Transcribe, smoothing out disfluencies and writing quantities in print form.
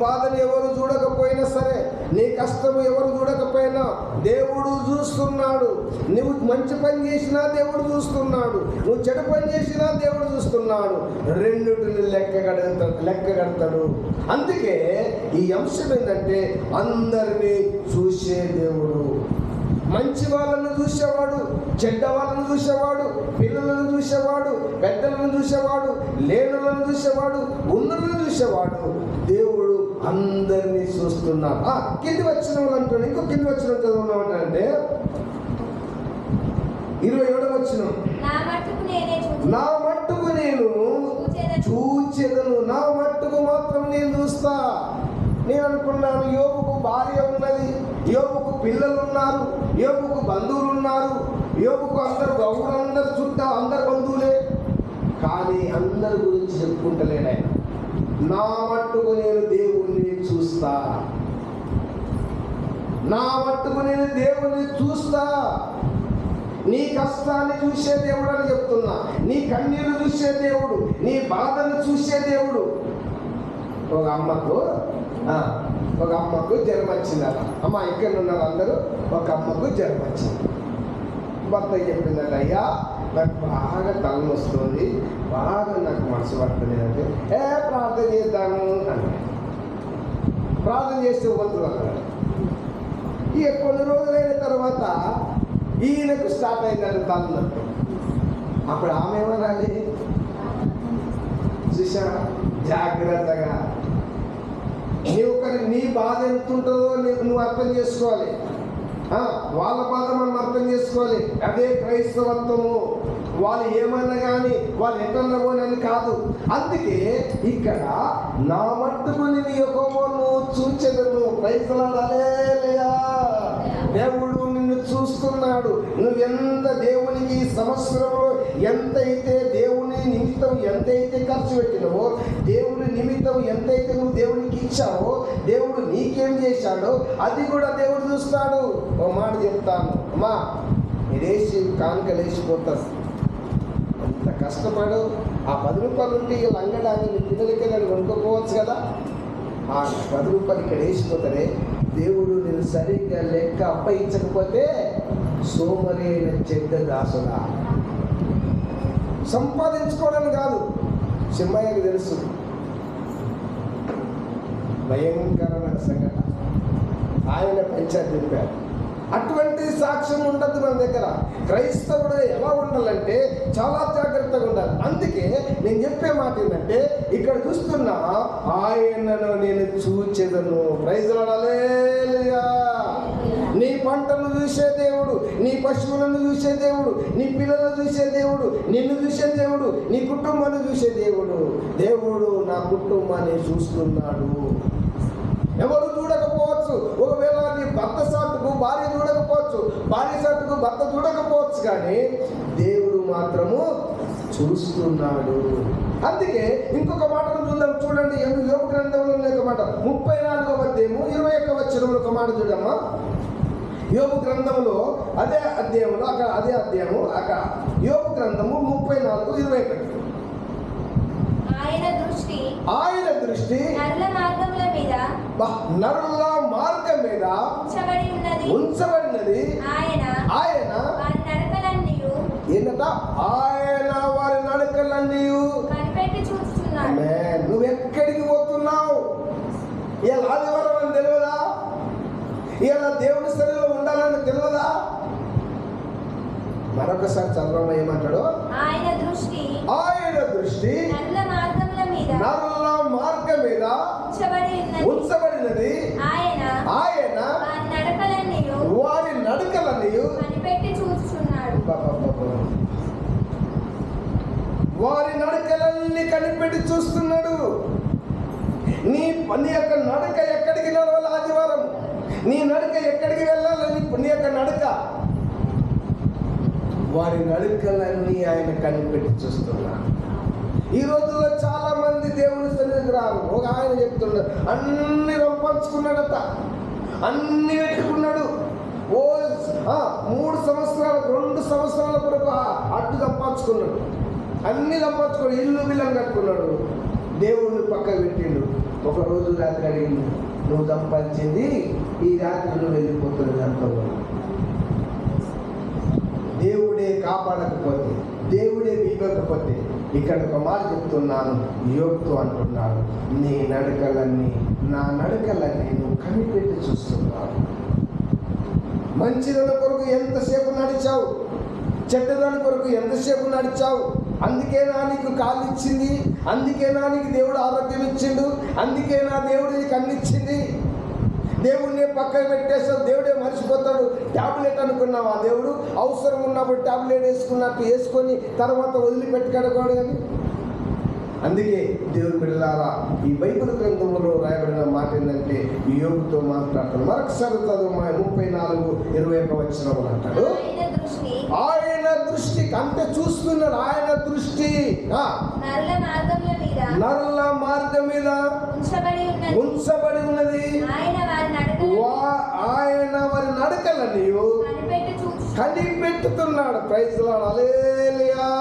బాధను ఎవరు చూడకపోయినా సరే, నీ కష్టము ఎవరు చూడకపోయినా దేవుడు చూస్తున్నాడు. నువ్వు మంచి పని చేసినా దేవుడు చూస్తున్నాడు, నువ్వు చెడు పని చేసినా దేవుడు చూస్తున్నాడు. రెండుటిని లెక్క కడతాడు. అందుకే ఈ అంశం ఏంటంటే అందరినీ చూసే దేవుడు. మంచి వాళ్ళను చూసేవాడు, చెడ్డ వాళ్ళను చూసేవాడు, పిల్లలను చూసేవాడు, పెద్దలను చూసేవాడు, లేనులను చూసేవాడు, ఉన్నలను చూసేవాడు. దేవుడు అందరినీ చూస్తున్నాడు. కింది వచ్చిన వాళ్ళు అంటున్నాడు. ఇంకో కింది వచ్చిన చదువున్నామంటే 27వ వచనం, నా మట్టుకు నేను చూచెదను, నా మట్టుకు మాత్రం నేను చూస్తా. నేను అనుకున్నాను, యోబుకు భార్య ఉన్నది, యోబుకు పిల్లలు ఉన్నారు, యోబుకు బంధువులు ఉన్నారు, యోబుకు అందరు అందరు చుట్టూ అందరు బంధువులే. కానీ అందరి గురించి చెప్పుకుంటలేడు ఆయన. నా మట్టుకు నేను దేవుణ్ణి చూస్తా, నా మట్టుకు నేను దేవుణ్ణి చూస్తా. నీ కష్టాన్ని చూసే దేవుడు అని చెప్తున్నా, నీ కన్నీరు చూసే దేవుడు, నీ బాధను చూసే దేవుడు. ఒక అమ్మకు జ్వరం వచ్చిందట. అమ్మ ఇక్కడ ఉన్నారు అందరూ. ఒక అమ్మకు జ్వరం వచ్చింది. భర్త చెప్పిందట, అయ్యా నాకు బాగా తలనొస్తుంది, బాగా నాకు మనసు పడుతుందంటే, ప్రార్థన చేద్దాము అంటే ప్రార్థన చేస్తే పోతుంది అక్కడ. ఇక కొన్ని రోజులైన తర్వాత ఈయనకు స్టార్ట్ అయిందంటే తలనొప్పి. అప్పుడు ఆమె ఏమనాలి చూసా, జాగ్రత్తగా నీ బాధ ఎంత ఉంటుందో నువ్వు అర్థం చేసుకోవాలి. వాళ్ళ బాధ మనం అర్థం చేసుకోవాలి. అదే క్రైస్తవత్వము. వాళ్ళు ఏమన్నా కానీ వాళ్ళు ఎట్లన్నా పోనని కాదు. అందుకే ఇక్కడ నా మట్టుకు నీ యెహోవాను చూచెదను. క్రైస్తవులారా, దేవుడు నిన్ను చూస్తున్నాడు. నువ్వెంత దేవునికి సంవత్సరంలో ఎంతైతే దేవుని నిమిత్తం ఎంతైతే ఖర్చు పెట్టినవో, దేవుని నిమిత్తం ఎంతైతే నువ్వు దేవునికి ఇచ్చావో, దేవుడు నీకేం చేశాడో అది కూడా దేవుడు చూస్తాడు. ఓ మాట చెప్తాను, అమ్మా మీరేసి కానుక లేచిపోతారు. అంత కష్టపడు. ఆ 10 రూపాయలు ఉంటే వీళ్ళు అంగడాన్ని నీ పిల్లలకే దాన్ని కొనుక్కోవచ్చు కదా. ఆ 10 రూపాయలు ఇక్కడ వేసిపోతారే, దేవుడు నేను సరిగ్గా లెక్క అప్పయించకపోతే సోమరి అయిన చెడ్డ దాసుడా. సంపాదించుకోవడం కాదు. సింహయ్యకు తెలుసు భయంకరమైన సంఘటన. ఆయన పంచాయతీ చెప్పారు. అటువంటి సాక్ష్యం ఉండదు మన దగ్గర. క్రైస్తవుడు ఎలా ఉండాలంటే చాలా జాగ్రత్తగా ఉండాలి. అందుకే నేను చెప్పే మాట ఏంటంటే, ఇక్కడ చూస్తున్నా ఆయనను నేను చూచెదను. ప్రైజ్ హల్లెలూయా. నీ పంటను చూసే దేవుడు, నీ పశువులను చూసే దేవుడు, నీ పిల్లలను చూసే దేవుడు, నిన్ను చూసే దేవుడు, నీ కుటుంబాన్ని చూసే దేవుడు. దేవుడు నా కుటుంబాన్ని చూస్తున్నాడు. ఎవరు చూడకపోవచ్చు. ఒకవేళ నీ భర్త సాటుకు భార్య చూడకపోవచ్చు, భార్య సాటుకు భర్త చూడకపోవచ్చు, కానీ దేవుడు మాత్రము చూస్తున్నాడు. అందుకే ఇంకొక మాటను చూద్దాం. చూడండి, యోబు గ్రంథంలో ఒక మాట 34వ అధ్యాయము 21వ వచనంలో ఒక మాట చూడమ్మా. యోబు గ్రంథంలో అదే అధ్యాయంలో అదే అధ్యాయము యోబు గ్రంథము 34:21. ఆయన దృష్టి నరుల మార్గం మీద ఉంచబడినది. ఆయన ఏంటంట? ఆయన వారి నడకలన్నీ కనిపెట్టి చూస్తున్నాడు. నువ్వు ఎక్కడికి పోతున్నావు? ఇలా ఆదివారం అని తెలియదా? ఇలా దేవుని సన్నిధిలో ఉండాలని తెలియదా? మరొకసారి చదవడం ఏమంటాడు? ఆయన దృష్టి నరుల మార్గం మీద ఉంచబడినది. ఆయన వారి నడకలన్నీ కనిపెట్టి చూస్తున్నాడు. వారి నడకలన్నీ కనిపెట్టి చూస్తున్నాడు. నీ యొక్క నడక ఎక్కడికి నడవాలి? ఆదివారం నీ నడక ఎక్కడికి వెళ్ళాలి? నీ యొక్క నడక, వారి నడకలన్నీ ఆయన కనిపెట్టి చూస్తున్నాడు. ఈ రోజుల్లో చాలా మంది దేవుని సన్నిధికి రారు. ఒక ఆయన చెప్తున్నాడు, అన్ని పంచుకున్నాడట, అన్ని పెట్టుకున్నాడు. 2 సంవత్సరాల కొరకు అడ్డు సంపాదించుకున్నాడు, అన్ని సంపాదించుకున్నాడు, ఇల్లు బిల్లం కట్టుకున్నాడు, దేవుడిని పక్క పెట్టిండు. ఒక రోజు రాత్రి అడిగింది, నువ్వు సంపాదించింది ఈ రాత్రి నువ్వు వెళ్ళిపోతున్నది అంటున్నావు. దేవుడే కాపాడకపోతే, దేవుడే ఇవ్వకపోతే, ఇక్కడ ఒక మాట చెప్తున్నాను, యోగుతో అంటున్నాడు, నీ నడకలన్నీ, నా నడకలన్నీ నువ్వు కనిపెట్టి చూస్తున్నావు. మంచిదన కొరకు ఎంతసేపు నడిచావు, చెడ్డదాని కొరకు ఎంతసేపు నడిచావు. అందుకేనా నీకు కాళ్ళు ఇచ్చింది, అందుకేనా నీకు దేవుడు ఆరోగ్యం ఇచ్చిండు, అందుకేనా దేవుడు నీకు అన్నిచ్చింది. దేవుడిని పక్కన పెట్టేస్తావు, దేవుడే మర్చిపోతాడు. ట్యాబ్లెట్ అనుకున్నావా, దేవుడు అవసరం ఉన్నప్పుడు ట్యాబ్లెట్ వేసుకున్నట్టు వేసుకొని తర్వాత వదిలిపెట్టుకోడు. కానీ అందుకే దేవుని బిడ్డలారా, ఈ బైబిల్ గ్రంథంలో రాయబడిన మాట ఏంటంటే యోగుతో మాట్లాడుతాడు. మరొకసారి చదువు 34:21 వచనం అంటాడు, ఆయన దృష్టి అంటే చూస్తున్నాడు, ఆయన దృష్టి నరుల మార్గం మీద ఉంచబడి ఉన్నది. ఆయన వారి నడకలని కనిపెట్టుతున్నాడు. ప్రైజ్ లార్డ్, హల్లెలూయా.